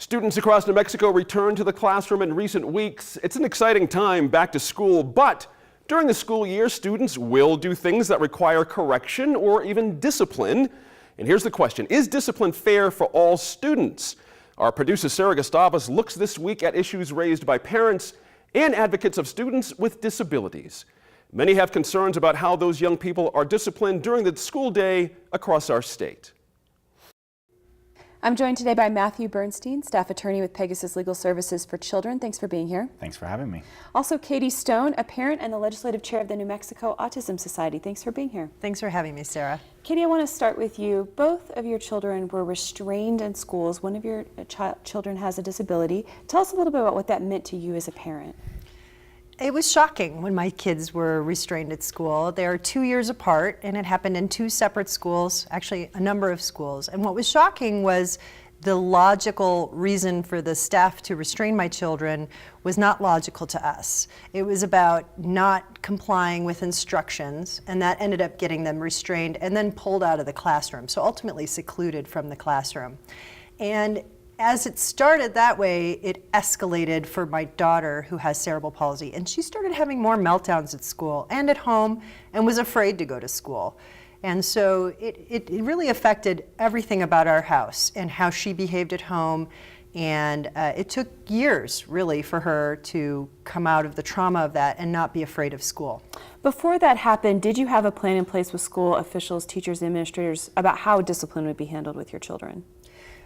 Students across New Mexico return to the classroom in recent weeks. It's an exciting time back to school, but during the school year, students will do things that require correction or even discipline. And here's the question: is discipline fair for all students? Our producer Sarah Gustavus looks this week at issues raised by parents and advocates of students with disabilities. Many have concerns about how those young people are disciplined during the school day across our state. I'm joined today by Matthew Bernstein, staff attorney with Pegasus Legal Services for Children. Thanks for being here. Thanks for having me. Also, Katie Stone, a parent and the legislative chair of the New Mexico Autism Society. Thanks for being here. Thanks for having me, Sarah. Katie, I want to start with you. Both of your children were restrained in schools. One of your children has a disability. Tell us a little bit about what that meant to you as a parent. It was shocking when my kids were restrained at school. They are 2 years apart, and it happened in two separate schools, actually a number of schools. And what was shocking was the logical reason for the staff to restrain my children was not logical to us. It was about not complying with instructions, and that ended up getting them restrained and then pulled out of the classroom, so ultimately secluded from the classroom. And as it started that way, it escalated for my daughter, who has cerebral palsy, and she started having more meltdowns at school and at home and was afraid to go to school. And so it really affected everything about our house and how she behaved at home. And it took years, really, for her to come out of the trauma of that and not be afraid of school. Before that happened, did you have a plan in place with school officials, teachers, and administrators about how discipline would be handled with your children?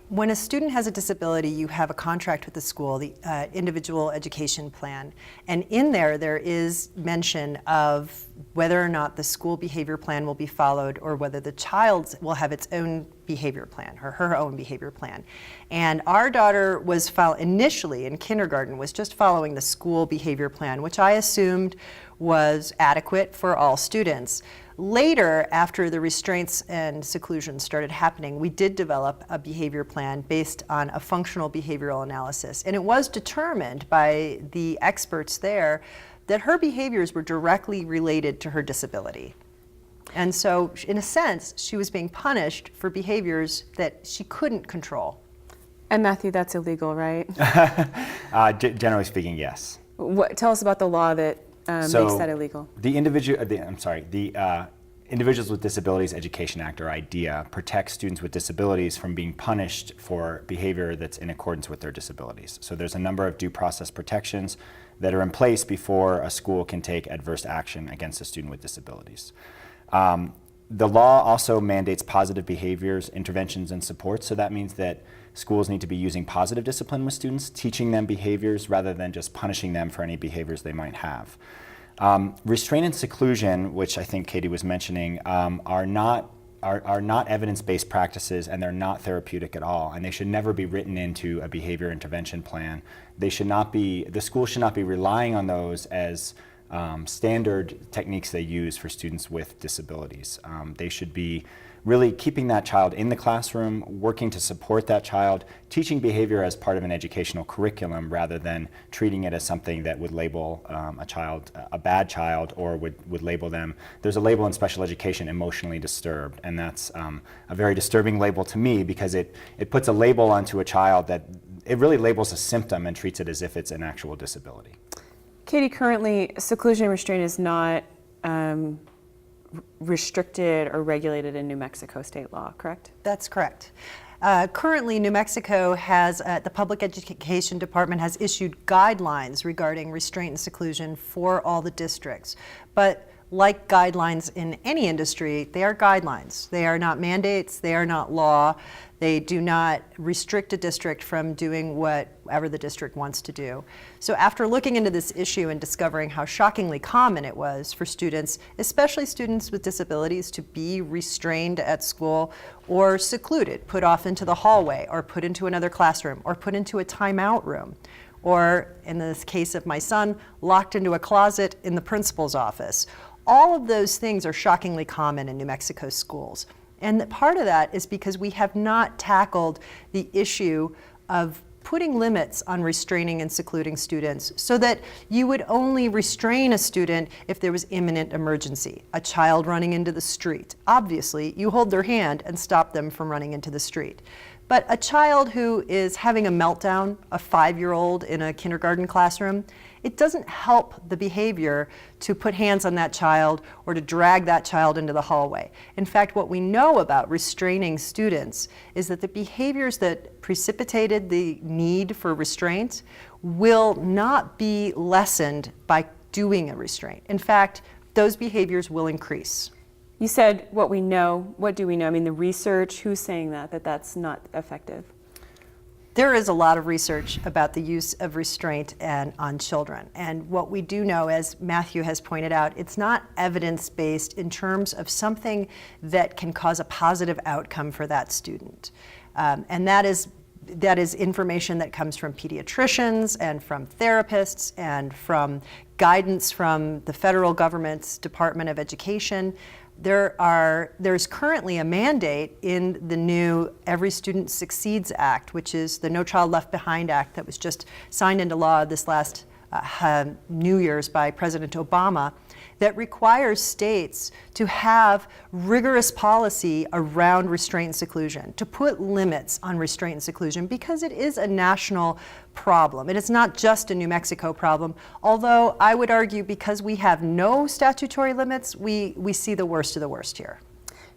When a student has a disability, you have a contract with the school, the individual education plan. And in there is mention of whether or not the school behavior plan will be followed or whether the child will have its own behavior plan or her own behavior plan. And our daughter was initially in kindergarten was just following the school behavior plan, which I assumed was adequate for all students. Later, after the restraints and seclusion started happening, we did develop a behavior plan based on a functional behavioral analysis. And it was determined by the experts there that her behaviors were directly related to her disability. And so, in a sense, she was being punished for behaviors that she couldn't control. And Matthew, that's illegal, right? Generally speaking, yes. Tell us about the law that makes that illegal. The Individuals with Disabilities Education Act, or IDEA, protects students with disabilities from being punished for behavior that's in accordance with their disabilities. So there's a number of due process protections that are in place before a school can take adverse action against a student with disabilities. The law also mandates positive behaviors, interventions, and supports. So that means that schools need to be using positive discipline with students, teaching them behaviors rather than just punishing them for any behaviors they might have. Restraint and seclusion, which I think Katie was mentioning, are not evidence-based practices, and they're not therapeutic at all, and they should never be written into a behavior intervention plan. The school should not be relying on those as standard techniques they use for students with disabilities. They should be really keeping that child in the classroom, working to support that child, teaching behavior as part of an educational curriculum rather than treating it as something that would label a child a bad child, or would label them. There's a label in special education, emotionally disturbed, and that's a very disturbing label to me, because it puts a label onto a child that it really labels a symptom and treats it as if it's an actual disability. Katie, currently seclusion and restraint is not restricted or regulated in New Mexico state law, correct? That's correct. Currently, New Mexico has, the Public Education Department has issued guidelines regarding restraint and seclusion for all the districts. But like guidelines in any industry, they are guidelines. They are not mandates, they are not law. They do not restrict a district from doing whatever the district wants to do. So after looking into this issue and discovering how shockingly common it was for students, especially students with disabilities, to be restrained at school or secluded, put off into the hallway or put into another classroom or put into a timeout room, or in this case of my son, locked into a closet in the principal's office. All of those things are shockingly common in New Mexico schools. And part of that is because we have not tackled the issue of putting limits on restraining and secluding students, so that you would only restrain a student if there was imminent emergency. A child running into the street. Obviously, you hold their hand and stop them from running into the street. But a child who is having a meltdown, a 5-year-old in a kindergarten classroom, it doesn't help the behavior to put hands on that child or to drag that child into the hallway. In fact, what we know about restraining students is that the behaviors that precipitated the need for restraint will not be lessened by doing a restraint. In fact, those behaviors will increase. You said what we know. What do we know? I mean, the research, who's saying that that's not effective? There is a lot of research about the use of restraint on children. And what we do know, as Matthew has pointed out, it's not evidence-based in terms of something that can cause a positive outcome for that student. And that is information that comes from pediatricians and from therapists and from guidance from the federal government's Department of Education. There's currently a mandate in the new Every Student Succeeds Act, which is the No Child Left Behind Act that was just signed into law this last New Year's by President Obama, that requires states to have rigorous policy around restraint and seclusion, to put limits on restraint and seclusion, because it is a national problem. It is not just a New Mexico problem, although I would argue because we have no statutory limits, we see the worst of the worst here.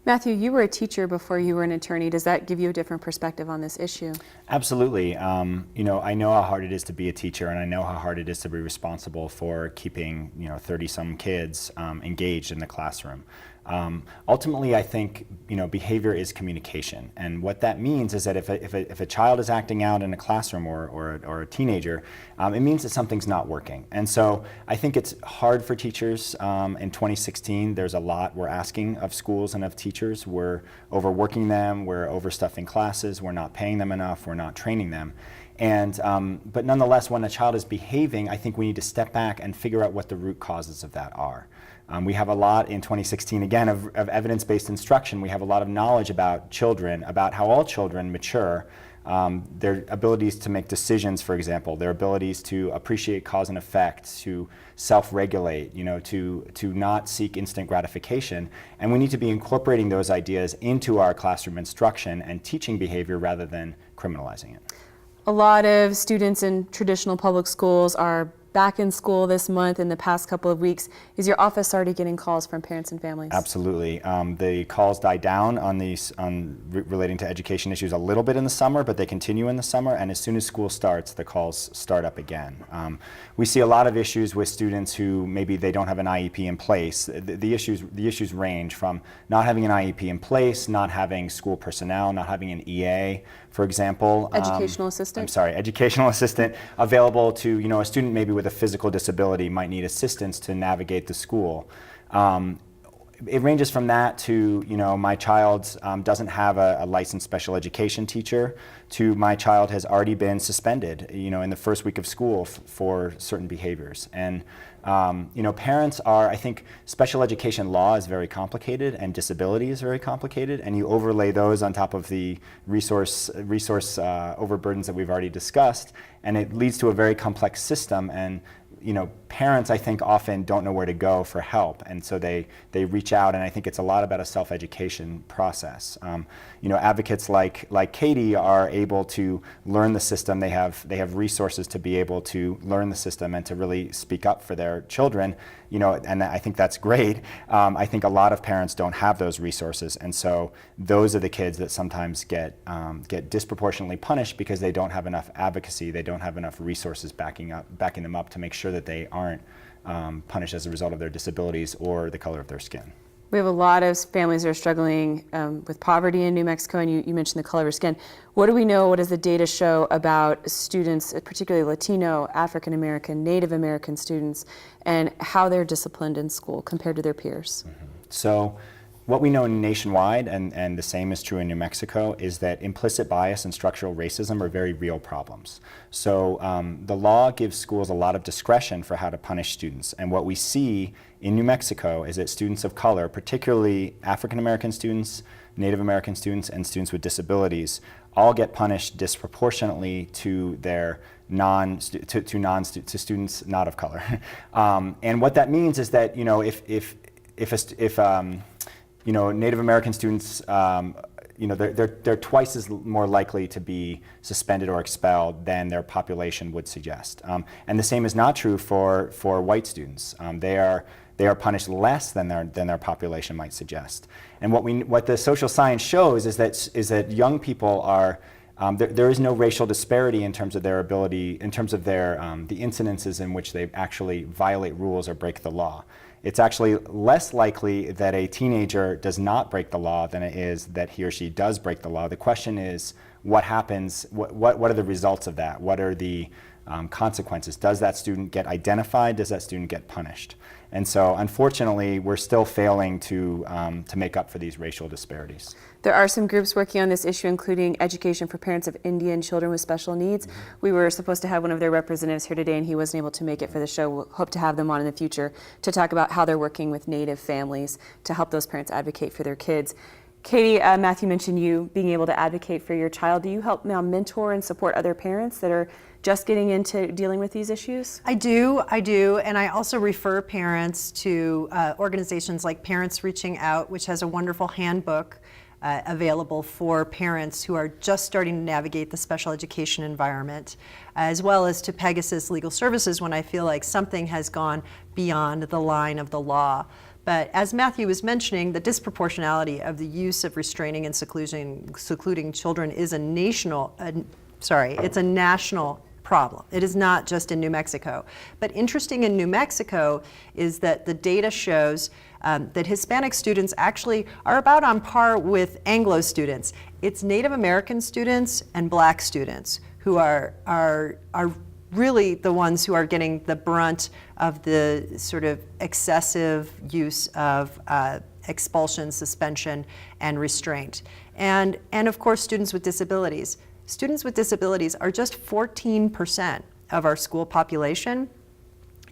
Matthew, you were a teacher before you were an attorney. Does that give you a different perspective on this issue? Absolutely. You know, I know how hard it is to be a teacher, and I know how hard it is to be responsible for keeping 30-some kids engaged in the classroom. Ultimately, I think behavior is communication, and what that means is that if a child is acting out in a classroom or a teenager, it means that something's not working. And so I think it's hard for teachers. In 2016, there's a lot we're asking of schools and of teachers. We're overworking them, we're overstuffing classes, we're not paying them enough, we're not training them. And but nonetheless, when a child is behaving, I think we need to step back and figure out what the root causes of that are. We have a lot in 2016, again, of evidence-based instruction. We have a lot of knowledge about children, about how all children mature, their abilities to make decisions, for example, their abilities to appreciate cause and effect, to self-regulate, to not seek instant gratification. And we need to be incorporating those ideas into our classroom instruction and teaching behavior rather than criminalizing it. A lot of students in traditional public schools are back in school this month. In the past couple of weeks, is your office already getting calls from parents and families? Absolutely. The calls died down on relating to education issues a little bit in the summer, but they continue in the summer, and as soon as school starts, the calls start up again. We see a lot of issues with students who maybe they don't have an IEP in place. The issues range from not having an IEP in place, not having school personnel, not having an EA, for example. Educational assistant? I'm sorry, educational assistant available to, a student maybe with a physical disability might need assistance to navigate the school. It ranges from that to, my child doesn't have a licensed special education teacher, to my child has already been suspended, in the first week of school for certain behaviors. And, parents are, I think, special education law is very complicated and disability is very complicated, and you overlay those on top of the resource overburdens that we've already discussed, and it leads to a very complex system. And parents, I think, often don't know where to go for help, and so they reach out, and I think it's a lot about a self-education process. Advocates like Katie are able to learn the system. They have resources to be able to learn the system and to really speak up for their children. And I think that's great. I think a lot of parents don't have those resources, and so those are the kids that sometimes get disproportionately punished because they don't have enough advocacy. They don't have enough resources backing them up to make sure that they aren't punished as a result of their disabilities or the color of their skin. We have a lot of families that are struggling with poverty in New Mexico, and you mentioned the color of skin. What do we know, what does the data show about students, particularly Latino, African American, Native American students, and how they're disciplined in school compared to their peers? Mm-hmm. So what we know nationwide, and the same is true in New Mexico, is that implicit bias and structural racism are very real problems. So the law gives schools a lot of discretion for how to punish students, and what we see in New Mexico is that students of color, particularly African American students, Native American students, and students with disabilities, all get punished disproportionately to their to students not of color. And what that means is that if Native American students they're twice as more likely to be suspended or expelled than their population would suggest. And the same is not true for white students. They are punished less than their population might suggest. And what the social science shows is that young people are there is no racial disparity in terms of their ability, in terms of their the incidences in which they actually violate rules or break the law. It's actually less likely that a teenager does not break the law than it is that he or she does break the law. The question is, what happens? What are the results of that? What are the consequences? Does that student get identified? Does that student get punished? And so, unfortunately, we're still failing to make up for these racial disparities. There are some groups working on this issue, including Education for Parents of Indian Children with Special Needs. We were supposed to have one of their representatives here today, and he wasn't able to make it for the show. We'll hope to have them on in the future to talk about how they're working with Native families to help those parents advocate for their kids. Katie, Matthew mentioned you being able to advocate for your child. Do you help now mentor and support other parents that are just getting into dealing with these issues? I do, and I also refer parents to organizations like Parents Reaching Out, which has a wonderful handbook available for parents who are just starting to navigate the special education environment, as well as to Pegasus Legal Services when I feel like something has gone beyond the line of the law. But as Matthew was mentioning, the disproportionality of the use of restraining and secluding children is a national problem. It is not just in New Mexico. But interesting in New Mexico is that the data shows that Hispanic students actually are about on par with Anglo students. It's Native American students and Black students who are really the ones who are getting the brunt of the sort of excessive use of expulsion, suspension, and restraint. And of course, students with disabilities. Students with disabilities are just 14% of our school population,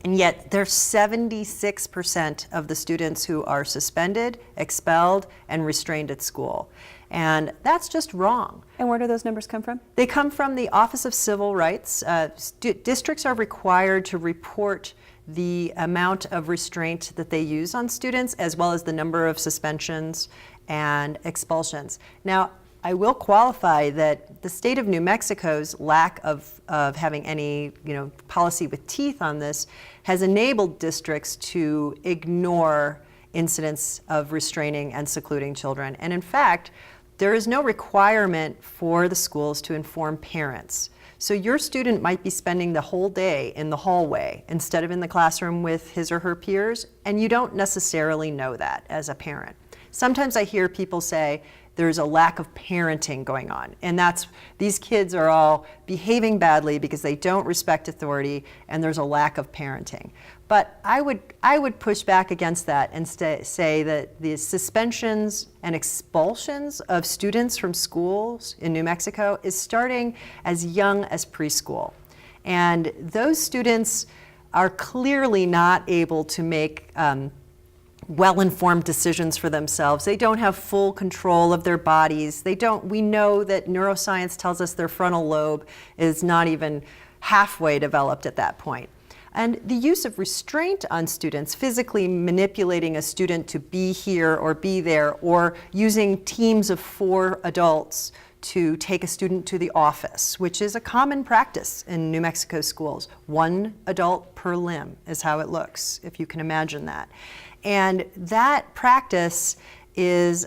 and yet they're 76% of the students who are suspended, expelled, and restrained at school. And that's just wrong. And where do those numbers come from? They come from the Office of Civil Rights. Districts are required to report the amount of restraint that they use on students, as well as the number of suspensions and expulsions. Now, I will qualify that the state of New Mexico's lack of having any policy with teeth on this has enabled districts to ignore incidents of restraining and secluding children. And in fact, there is no requirement for the schools to inform parents. So your student might be spending the whole day in the hallway instead of in the classroom with his or her peers, and you don't necessarily know that as a parent. Sometimes I hear people say there's a lack of parenting going on, and these kids are all behaving badly because they don't respect authority, and there's a lack of parenting. But I would push back against that and say that the suspensions and expulsions of students from schools in New Mexico is starting as young as preschool. And those students are clearly not able to make well-informed decisions for themselves. They don't have full control of their bodies. We know that neuroscience tells us their frontal lobe is not even halfway developed at that point. And the use of restraint on students, physically manipulating a student to be here or be there, or using teams of 4 adults to take a student to the office, which is a common practice in New Mexico schools. 1 adult per limb is how it looks, if you can imagine that. And that practice is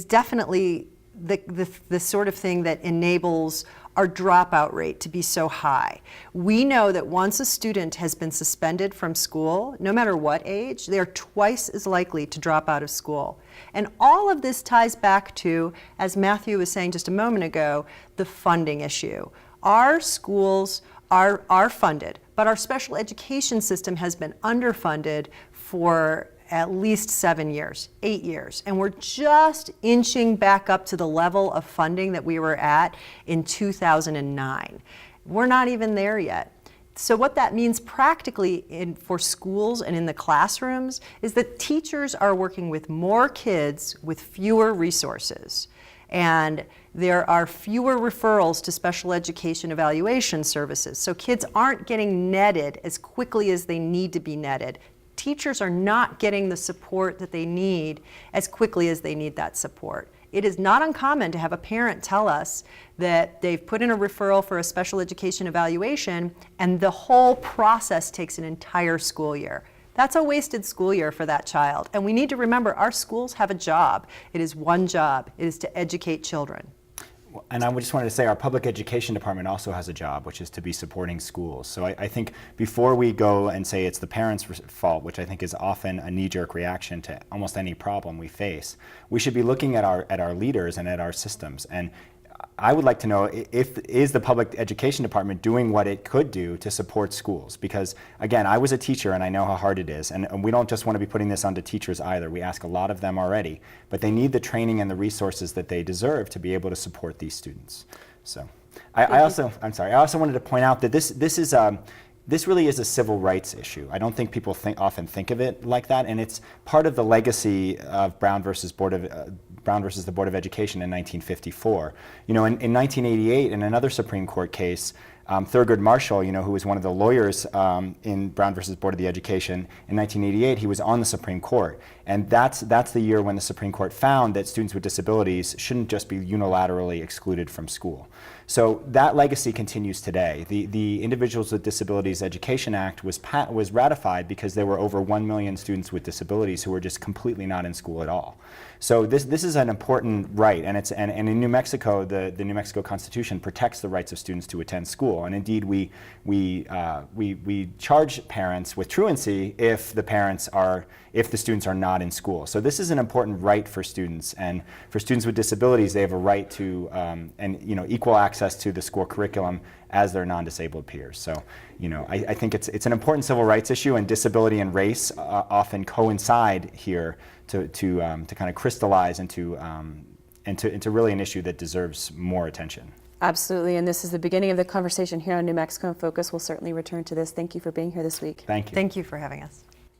definitely the sort of thing that enables our dropout rate to be so high. We know that once a student has been suspended from school, no matter what age, they are twice as likely to drop out of school. And all of this ties back to, as Matthew was saying just a moment ago, the funding issue. Our schools are funded, but our special education system has been underfunded for at least 7 years, 8 years. And we're just inching back up to the level of funding that we were at in 2009. We're not even there yet. So what that means practically for schools and in the classrooms is that teachers are working with more kids with fewer resources. And there are fewer referrals to special education evaluation services. So kids aren't getting netted as quickly as they need to be netted. teachers are not getting the support that they need as quickly as they need that support. It is not uncommon to have a parent tell us that they've put in a referral for a special education evaluation and the whole process takes an entire school year. That's a wasted school year for that child. And we need to remember our schools have a job. It is one job. It is to educate children. And I just wanted to say our public education department also has a job, which is to be supporting schools. So I think before we go and say it's the parents' fault, which I think is often a knee-jerk reaction to almost any problem we face, we should be looking at our leaders and at our systems. And I would like to know is the public education department doing what it could do to support schools? Because again, I was a teacher and I know how hard it is. And we don't just want to be putting this onto teachers either. We ask a lot of them already, but they need the training and the resources that they deserve to be able to support these students. So I also wanted to point out that this really is a civil rights issue. I don't think people often think of it like that, and it's part of the legacy of Brown versus the Board of Education in 1954. You know, in 1988, in another Supreme Court case, Thurgood Marshall, you know, who was one of the lawyers in Brown versus Board of the Education in 1988, he was on the Supreme Court, and that's the year when the Supreme Court found that students with disabilities shouldn't just be unilaterally excluded from school. So that legacy continues today. The Individuals with Disabilities Education Act was ratified because there were over 1 million students with disabilities who were just completely not in school at all. So this is an important right, and in New Mexico, the New Mexico Constitution protects the rights of students to attend school, and indeed we charge parents with truancy if the students are not in school. So this is an important right for students, and for students with disabilities, they have a right to equal access to the school curriculum as their non-disabled peers. So, you know, I think it's an important civil rights issue, and disability and race often coincide here to kind of crystallize into really an issue that deserves more attention. Absolutely, and this is the beginning of the conversation here on New Mexico in Focus. We'll certainly return to this. Thank you for being here this week. Thank you. Thank you for having us.